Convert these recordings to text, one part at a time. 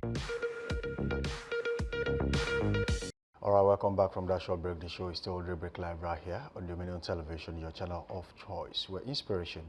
All right, welcome back from that short break. The show is still Daybreak Live right here on Dominion Television, your channel of choice, where inspiration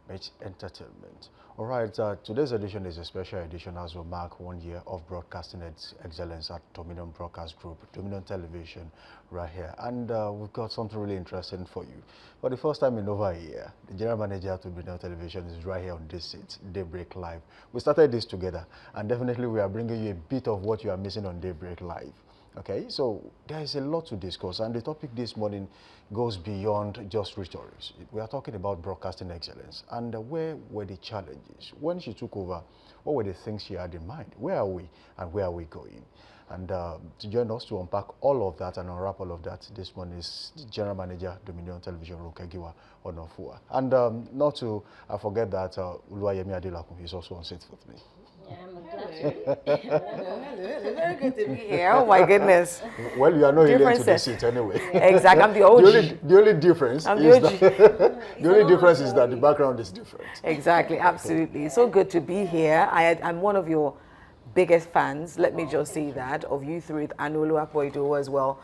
meets entertainment. All right, today's edition is a special edition as we mark 1 year of broadcasting excellence at Dominion Broadcast Group, Dominion Television right here. And we've got something really interesting for you. For the first time in over a year, the general manager at Dominion Television is right here on this seat, Daybreak Live. We started this together, and definitely we are bringing you a bit of what you are missing on Daybreak Live. Okay, so there is a lot to discuss, and the topic this morning goes beyond just rhetorics. We are talking about broadcasting excellence, and where were the challenges? When she took over, what were the things she had in mind? Where are we, and where are we going? And to join us to unpack all of that and unwrap all of that this morning is the General Manager, Dominion Television, Ronke Giwa-Onafuwa. And not to forget that Oluwayemi Adelakun is also on set with me. Yeah, I'm glad to be here. Hello. Very good to be here. Oh my goodness. Well, you are not alien to the seat anyway. Exactly. I'm the OG. The only difference is that the background is different. Exactly. Absolutely. So good to be here. I'm one of your biggest fans. Let me just say that of you three and Oluwayemi as well.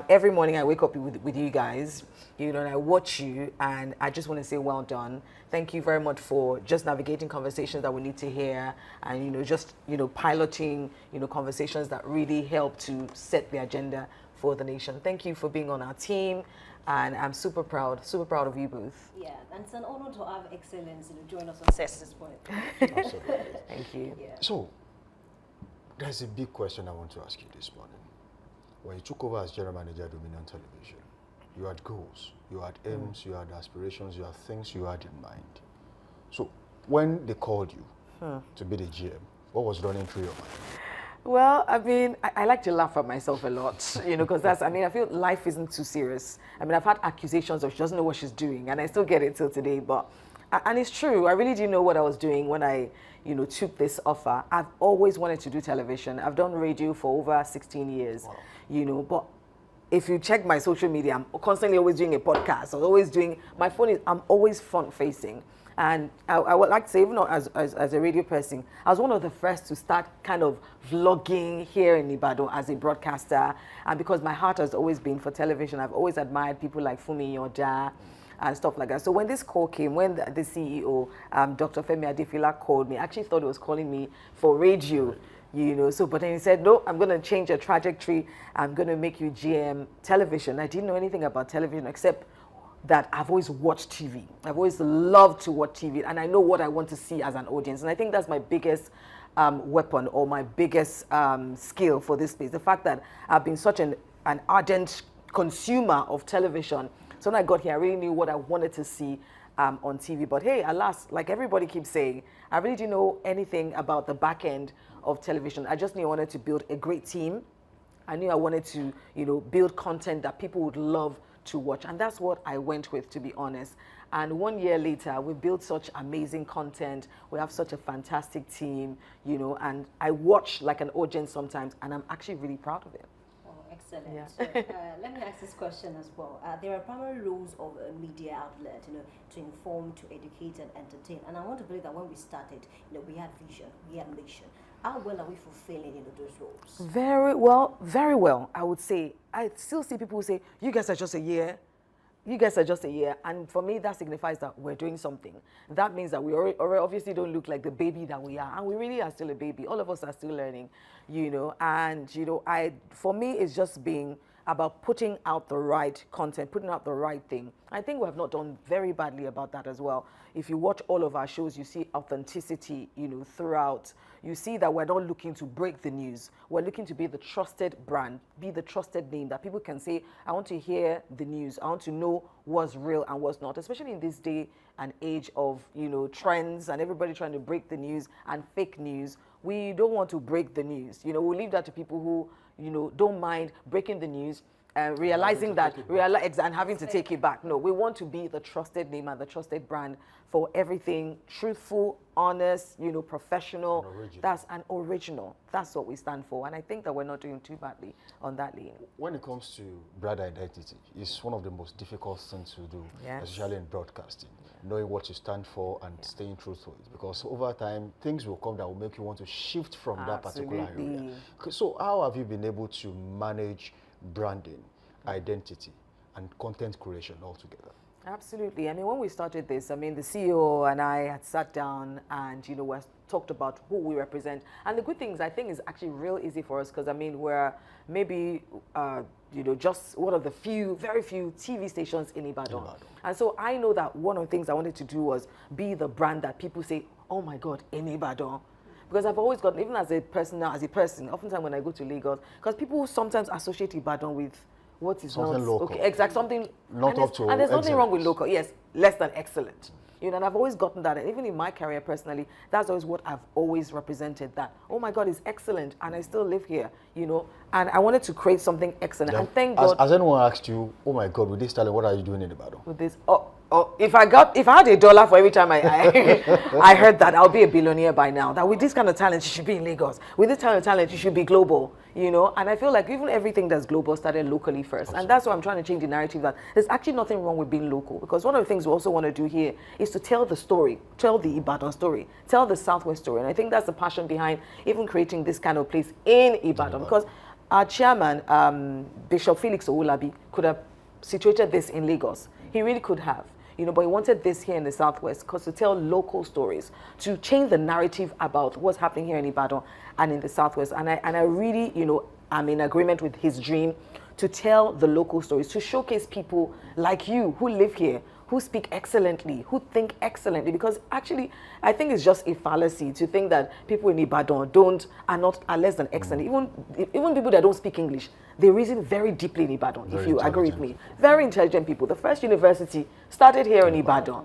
Every morning I wake up with you guys, you know, and I watch you, and I just want to say well done. Thank you very much for just navigating conversations that we need to hear, and just piloting conversations that really help to set the agenda for the nation. Thank you for being on our team, and I'm super proud of you both. Yeah, and it's an honor to have excellence join us on set at this point. Absolutely. Thank you. Yeah. So, there's a big question I want to ask you this morning. When you took over as General Manager of Dominion Television, you had goals, you had aims, you had aspirations, you had things you had in mind. So, when they called you to be the GM, what was running through your mind? Well, I mean, I like to laugh at myself a lot, because I feel life isn't too serious. I mean, I've had accusations of she doesn't know what she's doing, and I still get it till today, and it's true, I really didn't know what I was doing when I, took this offer. I've always wanted to do television. I've done radio for over 16 years, wow. But if you check my social media, I'm constantly always doing a podcast, or always doing, I'm always front facing. And I would like to say, even as a radio person, I was one of the first to start kind of vlogging here in Ibadan as a broadcaster. And because my heart has always been for television, I've always admired people like Fumi Yoda and stuff like that. So when this call came, when the CEO, Dr. Femi Adefila, called me, I actually thought he was calling me for radio. But then he said, no, I'm going to change your trajectory. I'm going to make you GM television. I didn't know anything about television except that I've always watched TV. I've always loved to watch TV, and I know what I want to see as an audience. And I think that's my biggest weapon, or my biggest skill for this space. The fact that I've been such an ardent consumer of television. So when I got here, I really knew what I wanted to see on TV. But hey, alas, like everybody keeps saying, I really didn't know anything about the back end of television. I just knew I wanted to build a great team. I knew I wanted to, build content that people would love to watch. And that's what I went with, to be honest. And 1 year later, we built such amazing content. We have such a fantastic team, and I watch like an audience sometimes, and I'm actually really proud of it. Excellent. Yeah. So, let me ask this question as well. There are primary roles of a media outlet, to inform, to educate, and entertain. And I want to believe that when we started, we had vision, we had mission. How well are we fulfilling, those roles? Very well, I would say. I still see people who say, you guys are just a year. You guys are just a year. And for me, that signifies that we're doing something. That means that we obviously don't look like the baby that we are. And we really are still a baby. All of us are still learning, And, for me, it's just being about putting out the right content, putting out the right thing. I think we have not done very badly about that as well. If you watch all of our shows, you see authenticity, throughout. You see that we're not looking to break the news. We're looking to be the trusted brand, be the trusted name that people can say, I want to hear the news. I want to know what's real and what's not, especially in this day and age of, trends and everybody trying to break the news and fake news. We don't want to break the news. We'll leave that to people who, don't mind breaking the news realizing that, and having to take it back. No, we want to be the trusted name and the trusted brand for everything truthful, honest, professional. That's an original. That's what we stand for. And I think that we're not doing too badly on that lane. When it comes to brand identity, it's one of the most difficult things to do, especially in broadcasting. Knowing what you stand for and staying true to it. Because over time, things will come that will make you want to shift from that particular area. So how have you been able to manage branding, identity, and content creation altogether? Absolutely. I mean, when we started this, I mean, the CEO and I had sat down and, we talked about who we represent. And the good thing is, I think, is actually real easy for us because, I mean, we're maybe, just one of the very few TV stations in Ibadan. And so I know that one of the things I wanted to do was be the brand that people say, oh my God, in Ibadan. Because I've always gotten, even as a person, oftentimes when I go to Lagos, because people sometimes associate Ibadan with what is something local. Okay, exact, something not up to and there's nothing excellence. wrong with local. Yes, less than excellent. And I've always gotten that, and even in my career personally, that's always what I've always represented. That, oh my God, it's excellent, and I still live here. And I wanted to create something excellent. And thank God. Has anyone asked you, oh my God, with this talent, what are you doing in Ibadan? With this, if I had $1 for every time I I heard that, I'll be a billionaire by now. That with this kind of talent, you should be in Lagos. With this kind of talent, you should be global. And I feel like even everything that's global started locally first. Absolutely. And that's why I'm trying to change the narrative that there's actually nothing wrong with being local. Because one of the things we also want to do here is to tell the story, tell the Ibadan story, tell the Southwest story. And I think that's the passion behind even creating this kind of place in Ibadan. Because our chairman, Bishop Felix Owolabi, could have situated this in Lagos. He really could have. But he wanted this here in the Southwest because to tell local stories, to change the narrative about what's happening here in Ibadan and in the Southwest. And I really, I'm in agreement with his dream to tell the local stories, to showcase people like you who live here, who speak excellently, who think excellently. Because actually, I think it's just a fallacy to think that people in Ibadan are less than excellent. Even people that don't speak English, they reason very deeply in Ibadan, if you agree with me. Very intelligent people. The first university started here in Ibadan.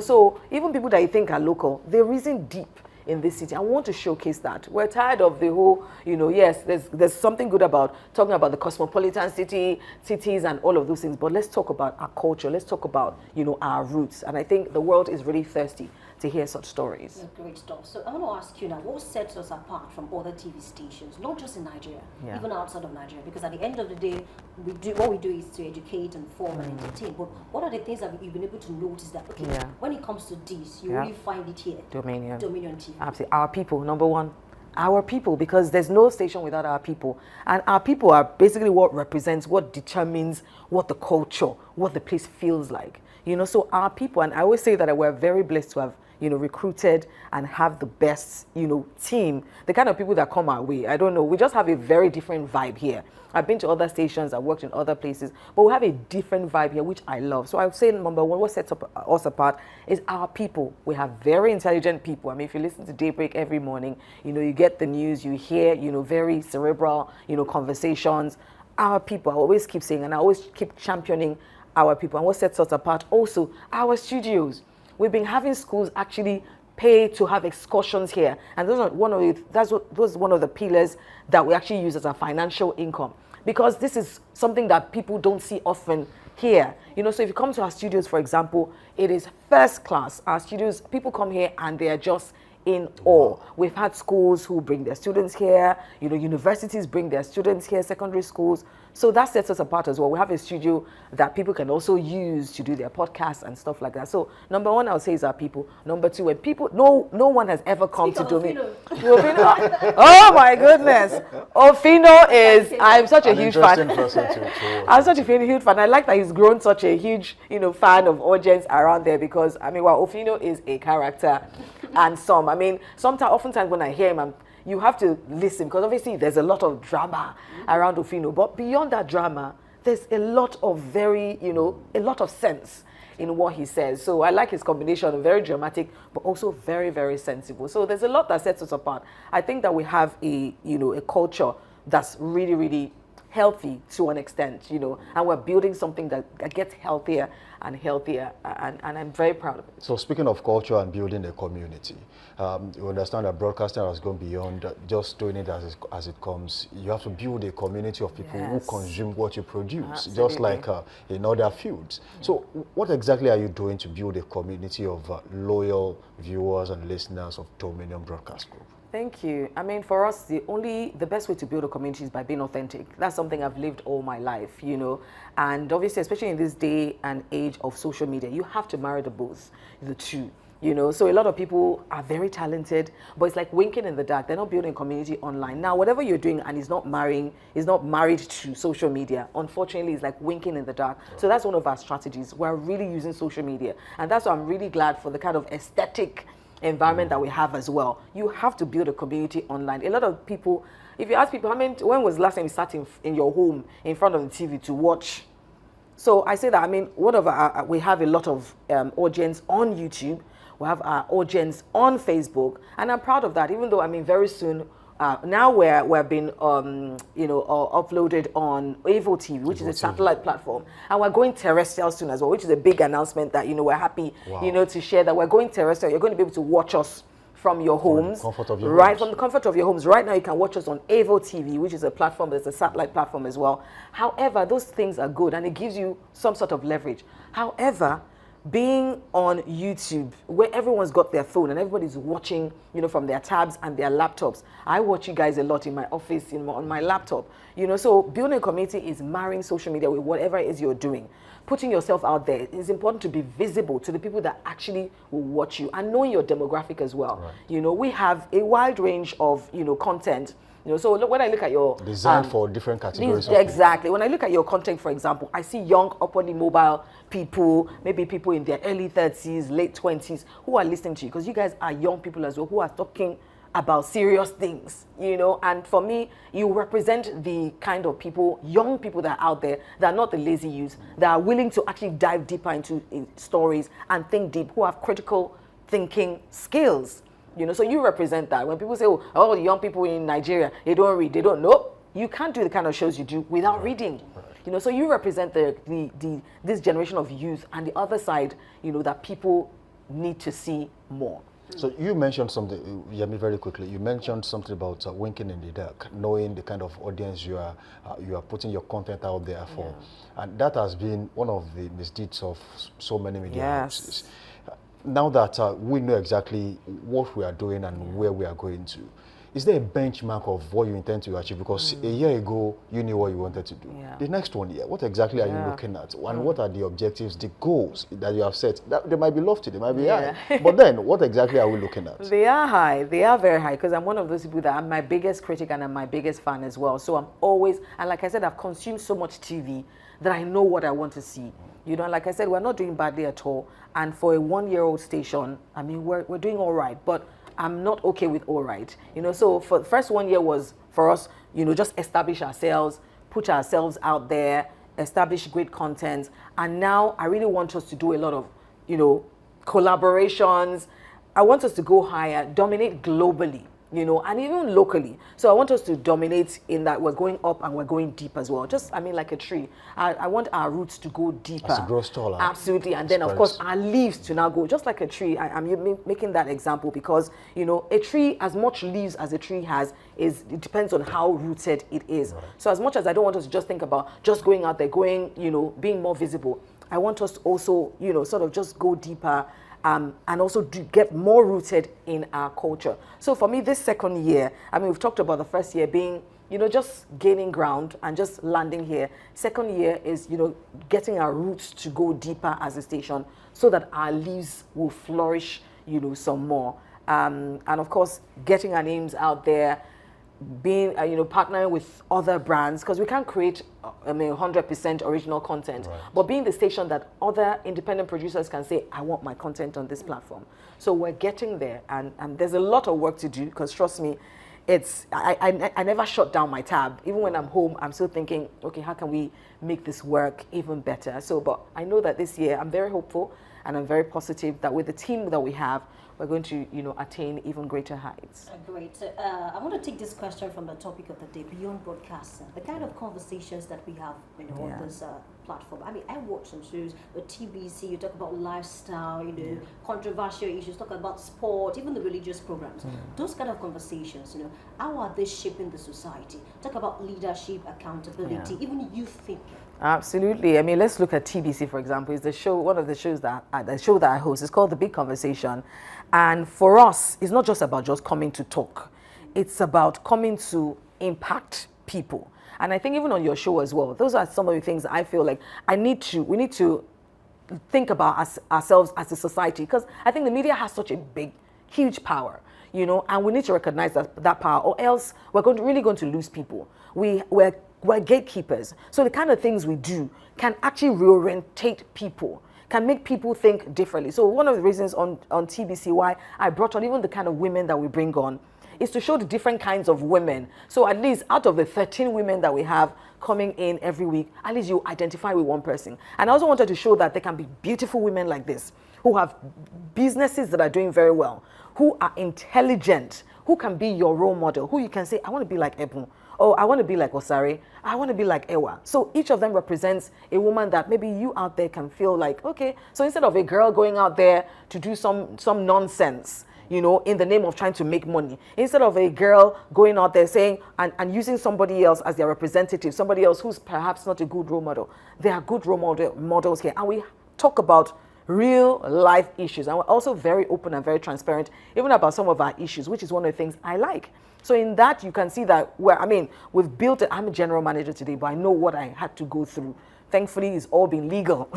So even people that you think are local, they reason deep in this city. I want to showcase that. We're tired of the whole, yes, there's something good about talking about the cosmopolitan cities and all of those things, but let's talk about our culture. Let's talk about, our roots. And I think the world is really thirsty to hear such stories. Yeah, great stuff. So I want to ask you now, what sets us apart from other TV stations, not just in Nigeria, even outside of Nigeria? Because at the end of the day, what we do is to educate, inform, and entertain. But what are the things that you've been able to notice that, when it comes to this, you really find it here? Dominion TV. Absolutely. Our people, number one. Our people, because there's no station without our people. And our people are basically what represents, what determines what the culture, what the place feels like. So our people, and I always say that we're very blessed to have recruited and have the best, team, the kind of people that come our way. I don't know, we just have a very different vibe here. I've been to other stations, I've worked in other places, but we have a different vibe here, which I love. So I would say, number one, what sets us apart is our people. We have very intelligent people. I mean, if you listen to Daybreak every morning, you get the news, you hear, very cerebral, conversations. Our people, I always keep saying, and I always keep championing our people. And what sets us apart also, our studios. We've been having schools actually pay to have excursions here, and those are one of the pillars that we actually use as our financial income, because this is something that people don't see often here. So if you come to our studios, for example, it is first class. Our studios, people come here and they are just in awe. We've had schools who bring their students here, universities bring their students here, secondary schools. So that sets us apart as well. We have a studio that people can also use to do their podcasts and stuff like that. So number one, I would say, is our people. Number two, when people, no one has ever come to Dominion. Oh my goodness. Ofino is, I'm such a huge fan. I'm such a huge fan. I like that he's grown such a huge, fan of audience around there, because, Ofino is a character. And oftentimes when I hear him, you have to listen, because obviously there's a lot of drama around Ofino. But beyond that drama, there's a lot of a lot of sense in what he says. So I like his combination of very dramatic, but also very, very sensible. So there's a lot that sets us apart. I think that we have a culture that's really, really healthy to an extent, you know, and we're building something that gets healthier and healthier, and I'm very proud of it. So speaking of culture and building a community, you understand that broadcasting has gone beyond just doing it as it comes. You have to build a community of people who consume what you produce, just like in other fields. So what exactly are you doing to build a community of loyal viewers and listeners of Dominion Broadcast Group? Thank you. I mean, for us, the best way to build a community is by being authentic. That's something I've lived all my life, you know. And obviously, especially in this day and age of social media, you have to marry the two. You know, so a lot of people are very talented, but it's like winking in the dark. They're not building a community online. Now, whatever you're doing and is not married to social media, unfortunately, it's like winking in the dark. So that's one of our strategies. We're really using social media. And that's why I'm really glad for the kind of aesthetic environment that we have as well. You have to build a community online. A lot of people, if you ask people, when was the last time you sat in your home in front of the TV to watch? So I say that, I mean, we have a lot of audience on YouTube. We have our audience on Facebook, and I'm proud of that. Even though, I mean, very soon, now we're being, uploaded on Evo TV, which is a satellite platform, and we're going terrestrial soon as well, which is a big announcement that, you know, we're happy, you know, to share that we're going terrestrial. You're going to be able to watch us from your homes, from the comfort of your homes. From the comfort of your homes. Right now, you can watch us on Evo TV, which is a platform that's a satellite platform as well. However, those things are good, and it gives you some sort of leverage. However, being on YouTube, where everyone's got their phone and everybody's watching, you know, from their tabs and their laptops. I watch you guys a lot in my office, on my laptop. You know, so building a community is marrying social media with whatever it is you're doing. Putting yourself out there. It's important to be visible to the people that actually will watch you, and knowing your demographic as well. Right. You know, we have a wide range of, you know, content. You know, so when I look at your designed for different categories. Exactly. When I look at your content, for example, I see young, upwardly mobile people, maybe people in their early 30s, late 20s, who are listening to you, because you guys are young people as well, who are talking about serious things, you know. And for me, you represent the kind of people, young people that are out there, that are not the lazy youths, that are willing to actually dive deeper into stories and think deep, who have critical thinking skills. You know, so you represent that. When people say, oh, the young people in Nigeria, they don't read, they don't know. You can't do the kind of shows you do without reading. Right. You know, so you represent this generation of youth, and the other side, you know, that people need to see more. So you mentioned something, Yemi, very quickly. You mentioned something about winking in the dark, knowing the kind of audience you are putting your content out there for. Yeah. And that has been one of the misdeeds of so many media houses. Now that we know exactly what we are doing and where we are going to, is there a benchmark of what you intend to achieve? Because a year ago, you knew what you wanted to do. Yeah. The next 1 year, what exactly are you looking at? And what are the objectives, the goals that you have set? They might be lofty, they might be high. But then, what exactly are we looking at? They are high. They are very high, because I'm one of those people that I'm my biggest critic and I'm my biggest fan as well. So I'm always, and like I said, I've consumed so much TV that I know what I want to see. You know, like I said, we're not doing badly at all. And for a one-year-old station, I mean, we're doing all right. But I'm not okay with all right. You know, so for the first 1 year was for us, you know, just establish ourselves, put ourselves out there, establish great content. And now I really want us to do a lot of, you know, collaborations. I want us to go higher, dominate globally, you know, and even locally. So I want us to dominate in that we're going up and we're going deep as well. Just, I mean, like a tree. I want our roots to go deeper. As it grows taller. Absolutely. And then, of course, our leaves to now go just like a tree. I'm making that example because, you know, a tree, as much leaves as a tree has, it depends on how rooted it is. Right. So as much as I don't want us to just think about just going out there, you know, being more visible, I want us to also, you know, sort of just go deeper. And also get more rooted in our culture. So for me, this second year, I mean, we've talked about the first year being, you know, just gaining ground and just landing here. Second year is, you know, getting our roots to go deeper as a station so that our leaves will flourish, you know, some more. And of course, getting our names out there, being, you know, partnering with other brands, because we can't create, I mean, 100% original content, right. But being the station that other independent producers can say, I want my content on this platform. So we're getting there, and there's a lot of work to do, because trust me, I never shut down my tab. Even when I'm home, I'm still thinking, okay, how can we make this work even better. So, but I know that this year I'm very hopeful and I'm very positive that with the team that we have, we're going to, attain even greater heights. Great. So, I want to take this question from the topic of the day, beyond broadcasting. The kind of conversations that we have, on this platform. I mean, I watch some shows with TBC. You talk about lifestyle, controversial issues. Talk about sport, even the religious programs. Those kind of conversations, how are they shaping the society? Talk about leadership, accountability, even youth thinking. Absolutely. I mean, let's look at TBC, for example. It's the show, one of the shows that I host. It's called The Big Conversation. And for us, it's not just about just coming to talk. It's about coming to impact people. And I think even on your show as well, those are some of the things I feel like we need to think about ourselves as a society, because I think the media has such a huge power, and we need to recognize that power, or else we're really going to lose people. We're gatekeepers. So the kind of things we do can actually reorientate people, can make people think differently. So one of the reasons on TBC why I brought on even the kind of women that we bring on is to show the different kinds of women. So at least out of the 13 women that we have coming in every week, at least you identify with one person. And I also wanted to show that there can be beautiful women like this, who have businesses that are doing very well, who are intelligent, who can be your role model, who you can say, I want to be like Ebun, oh, I want to be like Osare, I want to be like Ewa. So each of them represents a woman that maybe you out there can feel like, okay, so instead of a girl going out there to do some nonsense, in the name of trying to make money, instead of a girl going out there saying and using somebody else as their representative, somebody else who's perhaps not a good role model, there are good role models here. And we talk about real life issues. And we're also very open and very transparent, even about some of our issues, which is one of the things I like. So in that, you can see that we've built it. I'm a general manager today, but I know what I had to go through. Thankfully, it's all been legal.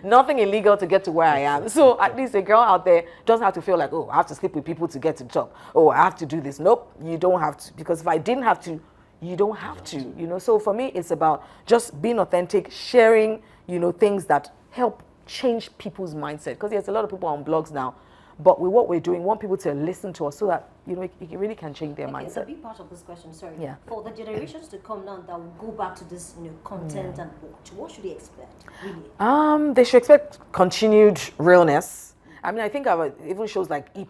Nothing illegal to get to where I am. So at least a girl out there doesn't have to feel like, oh, I have to sleep with people to get to the job. Oh, I have to do this. Nope, you don't have to. Because if I didn't have to, you don't have to. So for me, it's about just being authentic, sharing, things that help change people's mindset. Because there's a lot of people on blogs now, but with what we're doing, we want people to listen to us so that it really can change their mindset. It's a big part of this question. Sorry. Yeah. For the generations to come now that will go back to this, content and what should they expect? Really? They should expect continued realness. I mean, I think even shows like E+.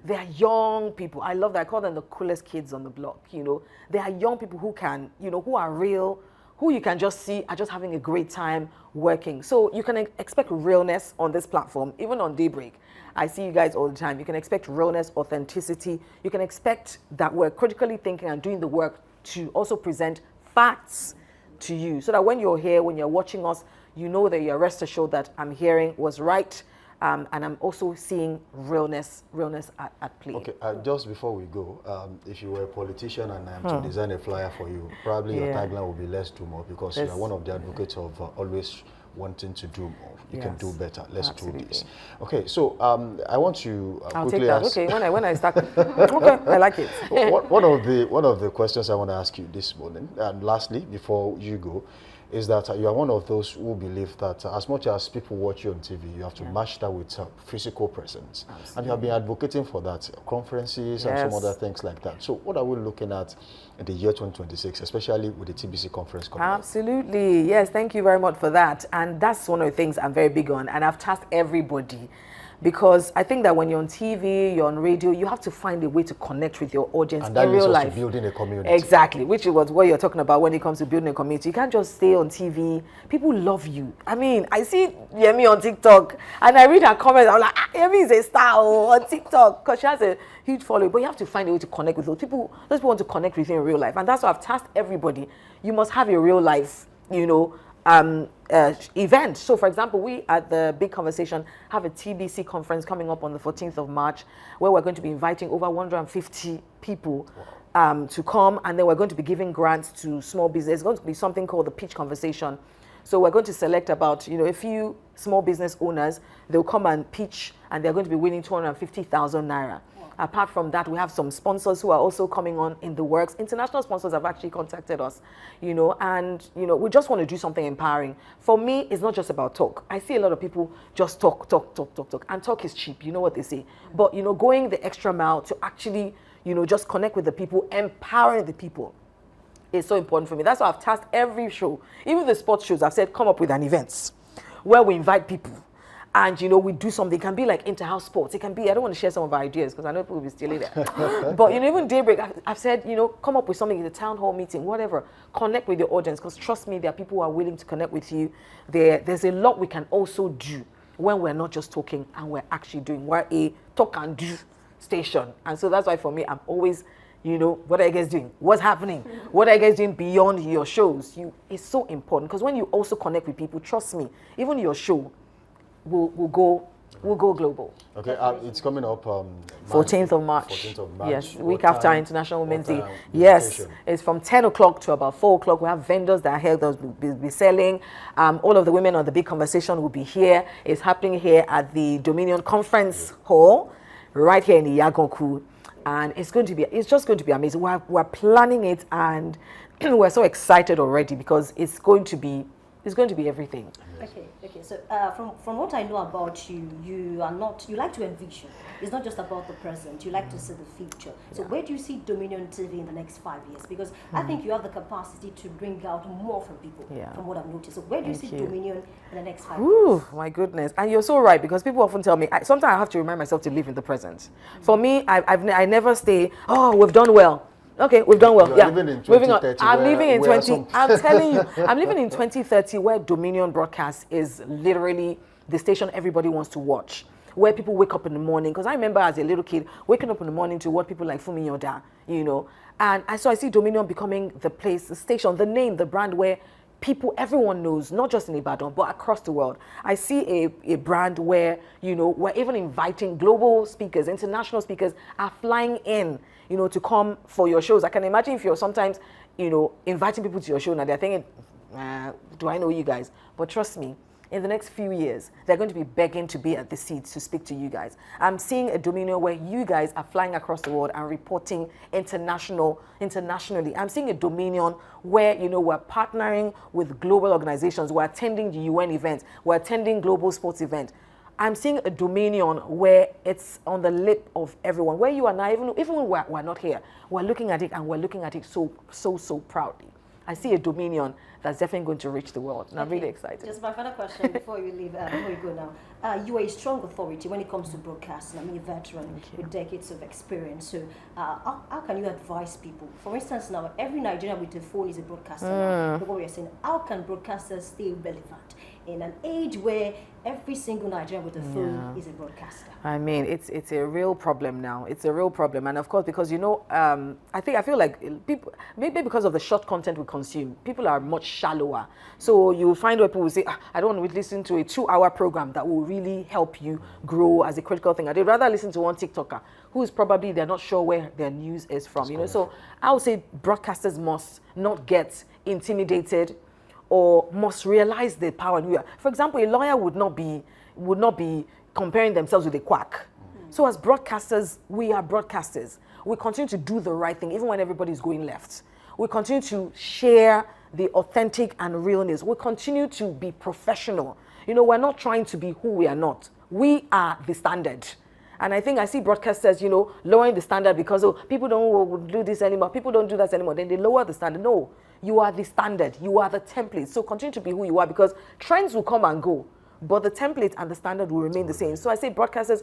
They are young people. I love that. I call them the coolest kids on the block. They are young people who can, who are real, who you can just see are just having a great time working. So you can expect realness on this platform, even on Daybreak. I see you guys all the time. You can expect realness, authenticity. You can expect that we're critically thinking and doing the work to also present facts to you, so that when you're here, when you're watching us, you know that you're rest assured that I'm hearing was right, and I'm also seeing realness at play. Okay, just before we go, if you were a politician and I'm to design a flyer for you, probably your tagline will be less do more, because you're one of the advocates of always wanting to do more. You can do better. Let's do this. Okay, so I want to I'll quickly take that. Okay, when I start. Okay, I like it. One of the questions I want to ask you this morning, and lastly, before you go, is that you are one of those who believe that as much as people watch you on TV, you have to match that with physical presence. Absolutely. And you have been advocating for that, conferences and some other things like that. So what are we looking at in the year 2026, especially with the TBC conference coming up? Absolutely. Yes, thank you very much for that. And that's one of the things I'm very big on. And I've tasked everybody, because I think that when you're on TV, you're on radio, you have to find a way to connect with your audience in real life. To building a community. Exactly, which is what you're talking about when it comes to building a community. You can't just stay on TV. People love you. I mean, I see Yemi on TikTok, and I read her comments. I'm like, Yemi is a star on TikTok, because she has a huge following. But you have to find a way to connect with those people. Those people want to connect with you in real life, and that's why I've tasked everybody. You must have a real life, event. So for example, we at the Big Conversation have a TBC conference coming up on the 14th of March, where we're going to be inviting over 150 people to come, and then we're going to be giving grants to small business. It's going to be something called the Pitch Conversation. So we're going to select about a few small business owners. They'll come and pitch, and they're going to be winning 250,000 naira. Apart from that, we have some sponsors who are also coming on in the works. International sponsors have actually contacted us, and we just want to do something empowering. For me, it's not just about talk. I see a lot of people just talk, and talk is cheap. You know what they say. But going the extra mile to actually, just connect with the people, empowering the people. is so important for me. That's why I've tasked every show, even the sports shows, I've said, come up with an event where we invite people. And, you know, we do something. It can be like inter-house sports. It can be, I don't want to share some of our ideas because I know people will be stealing it. But, you know, even Daybreak, I've said, you know, come up with something in the town hall meeting, whatever. Connect with your audience because trust me, there are people who are willing to connect with you. There's a lot we can also do when we're not just talking and we're actually doing. We're a talk and do station. And so that's why for me, I'm always, you know, what are you guys doing? What's happening? What are you guys doing beyond your shows? It's so important because when you also connect with people, trust me, even your show, We'll go global. Okay, it's coming up 14th of March. 14th of March. Yes, week after International Women's Day. Yes, it's from 10 o'clock to about 4 o'clock. We have vendors that are here that will be selling. All of the women on the big conversation will be here. It's happening here at the Dominion Conference Hall, right here in Iyaganku. And it's just going to be amazing. We're planning it and we're so excited already because it's going to be everything. Okay. So from what I know about you, you like to envision. It's not just about the present. You like to see the future. So where do you see Dominion TV in the next 5 years? Because I think you have the capacity to bring out more from people. From what I've noticed. So where do you see Dominion in the next 5 years? Ooh, my goodness! And you're so right because people often tell me. Sometimes I have to remind myself to live in the present. For me, I never stay. Oh, we've done well. Okay, we've done well. Yeah. Moving on. I'm living in 20. I'm telling you, I'm living in 2030, where Dominion Broadcast is literally the station everybody wants to watch. Where people wake up in the morning. Because I remember as a little kid waking up in the morning to watch people like Fumi Yoda, you know. And so I see Dominion becoming the place, the station, the name, the brand where everyone knows, not just in Ibadan, but across the world. I see a brand where, you know, we're even inviting global speakers, international speakers are flying in, you know, to come for your shows. I can imagine if you're sometimes, you know, inviting people to your show now, they're thinking, do I know you guys? But trust me, in the next few years, they're going to be begging to be at the seats to speak to you guys. I'm seeing a Dominion where you guys are flying across the world and reporting internationally. I'm seeing a Dominion where, you know, we're partnering with global organizations. We're attending the UN events. We're attending global sports events. I'm seeing a Dominion where it's on the lip of everyone. Where you are now, even when we're not here, we're looking at it and we're looking at it so proudly. I see a Dominion that's definitely going to reach the world, and I'm really excited. Just my final question before you leave, before you go now. You are a strong authority when it comes to broadcasting. I mean, a veteran with decades of experience. So how can you advise people? For instance, now every Nigerian with a phone is a broadcaster. Now. What we are saying, how can broadcasters stay relevant in an age where every single Nigerian with a phone is a broadcaster? I mean, it's a real problem now. It's a real problem, and of course, because you know, I feel like people, maybe because of the short content we consume, people are much shallower. So you find where people will say, I don't want to listen to a 2-hour program that will really help you grow as a critical thing. I'd rather listen to one TikToker who is probably, they're not sure where their news is from. You know, so I would say broadcasters must not get intimidated or must realize the power. For example, a lawyer would not be comparing themselves with a quack. So as broadcasters, we are broadcasters. We continue to do the right thing even when everybody's going left. We continue to share the authentic and realness. We continue to be professional. You know, we're not trying to be who we are not. We are the standard. And I think I see broadcasters, you know, lowering the standard because people don't do this anymore. People don't do that anymore. Then they lower the standard. No, you are the standard. You are the template. So continue to be who you are because trends will come and go, but the template and the standard will remain the same. So I say broadcasters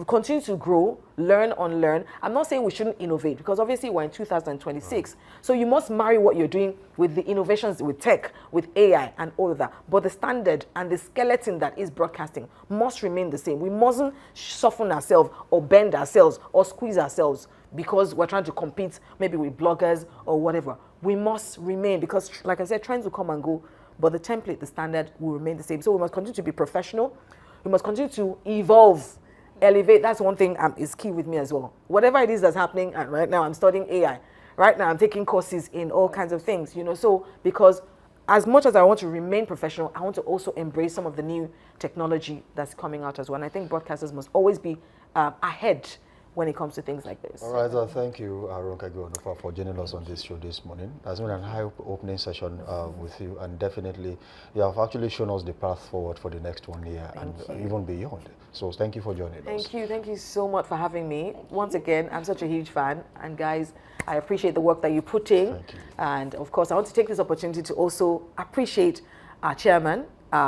continue to grow, learn, unlearn. I'm not saying we shouldn't innovate because obviously we're in 2026. So you must marry what you're doing with the innovations with tech, with AI and all of that. But the standard and the skeleton that is broadcasting must remain the same. We mustn't soften ourselves or bend ourselves or squeeze ourselves because we're trying to compete maybe with bloggers or whatever. We must remain because, like I said, trends will come and go, but the template, the standard will remain the same. So we must continue to be professional. We must continue to evolve, elevate. That's one thing is key with me as well. Whatever it is that's happening, and right now I'm studying AI. Right now I'm taking courses in all kinds of things, you know. So because as much as I want to remain professional, I want to also embrace some of the new technology that's coming out as well. And I think broadcasters must always be ahead when it comes to things like this. All right, thank you, Ronke Giwa-Onafuwa, for joining us on this show this morning. It's been an eye-opening session with you, and definitely you have actually shown us the path forward for the next 1 year and even beyond. So thank you for joining us. Thank you so much for having me. Once again, I'm such a huge fan, and guys, I appreciate the work that you put in. Thank you. And of course, I want to take this opportunity to also appreciate our chairman,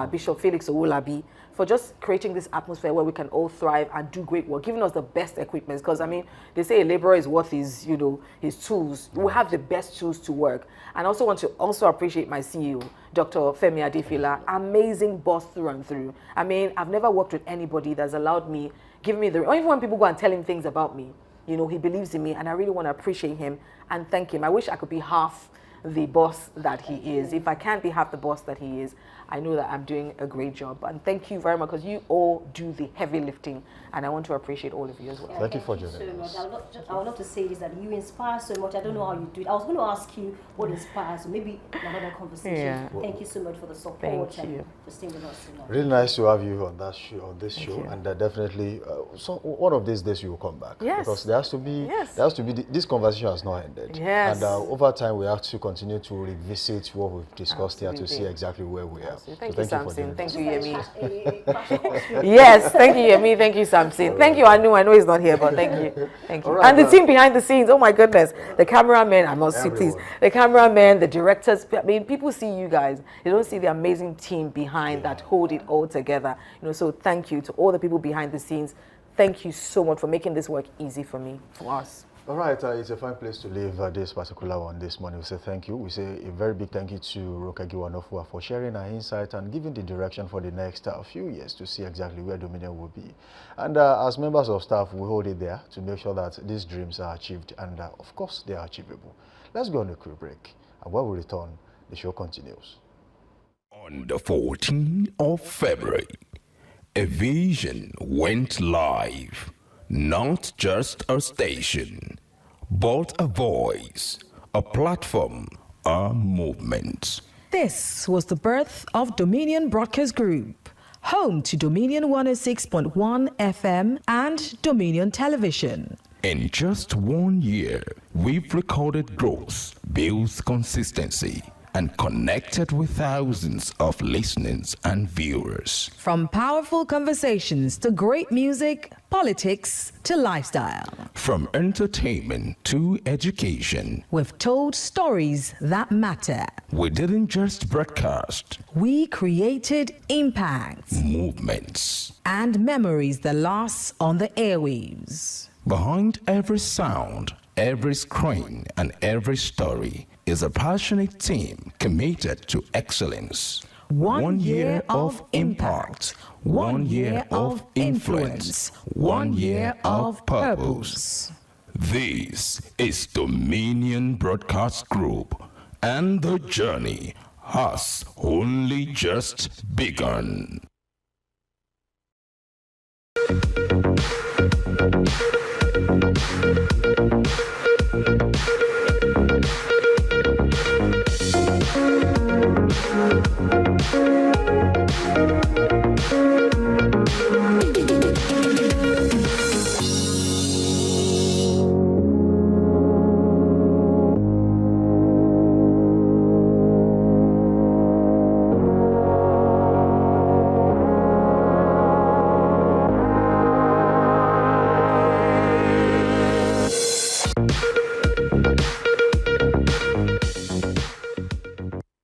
Bishop Felix Owolabi, for just creating this atmosphere where we can all thrive and do great work, giving us the best equipment. Because I mean, they say a laborer is worth his, his tools. We have the best tools to work. And I also want to appreciate my CEO, Dr. Femi Adefila, amazing boss through and through. I mean, I've never worked with anybody that's allowed me, given me or even when people go and tell him things about me, he believes in me, and I really want to appreciate him and thank him. I wish I could be half the boss that he is. If I can't be half the boss that he is, I know that I'm doing a great job. And thank you very much, because you all do the heavy lifting, and I want to appreciate all of you as well. Thank you for joining us. I would love to say this, that you inspire so much. I don't know how you do it. I was going to ask you what inspires you, maybe in another conversation. Yeah. Thank you so much for the support. Thank you. For staying with us tonight. Really nice to have you on this show, you. and definitely, one of these days you will come back. Yes. Because there has to be, this conversation has not ended. Yes. And over time, we have to continue to revisit what we've discussed here to see exactly where we are. Thank So you, Samson. Thank you, Yemi. Yemi. Yes, thank you, Yemi. Thank you, Samson. Thank you, Anu. I know he's not here, but thank you. Thank you. Right, And the team behind the scenes, oh my goodness. The cameramen, I must see, please. The cameramen, the directors. I mean, people see you guys. They don't see the amazing team behind that hold it all together. So thank you to all the people behind the scenes. Thank you so much for making this work easy for me, for us. All right, it's a fine place to leave this particular one this morning. We say thank you. We say a very big thank you to Ronke Giwa-Onafuwa for sharing her insight and giving the direction for the next few years to see exactly where Dominion will be. And as members of staff, we hold it there to make sure that these dreams are achieved, and of course, they are achievable. Let's go on a quick break, and when we return, the show continues. On the 14th of February, a vision went live. Not just a station, but a voice, a platform, a movement. This was the birth of Dominion Broadcast Group, home to Dominion 106.1 FM and Dominion Television. In just 1 year, we've recorded growth, built consistency, and connected with thousands of listeners and viewers. From powerful conversations to great music, politics to lifestyle. From entertainment to education, We've told stories that matter. we didn't just broadcast We created impact movements. and memories that last on the airwaves. Behind every sound, every screen, and every story is a passionate team committed to excellence. 1 year of impact, 1 year of influence, 1 year of purpose. This is Dominion Broadcast Group, and the journey has only just begun.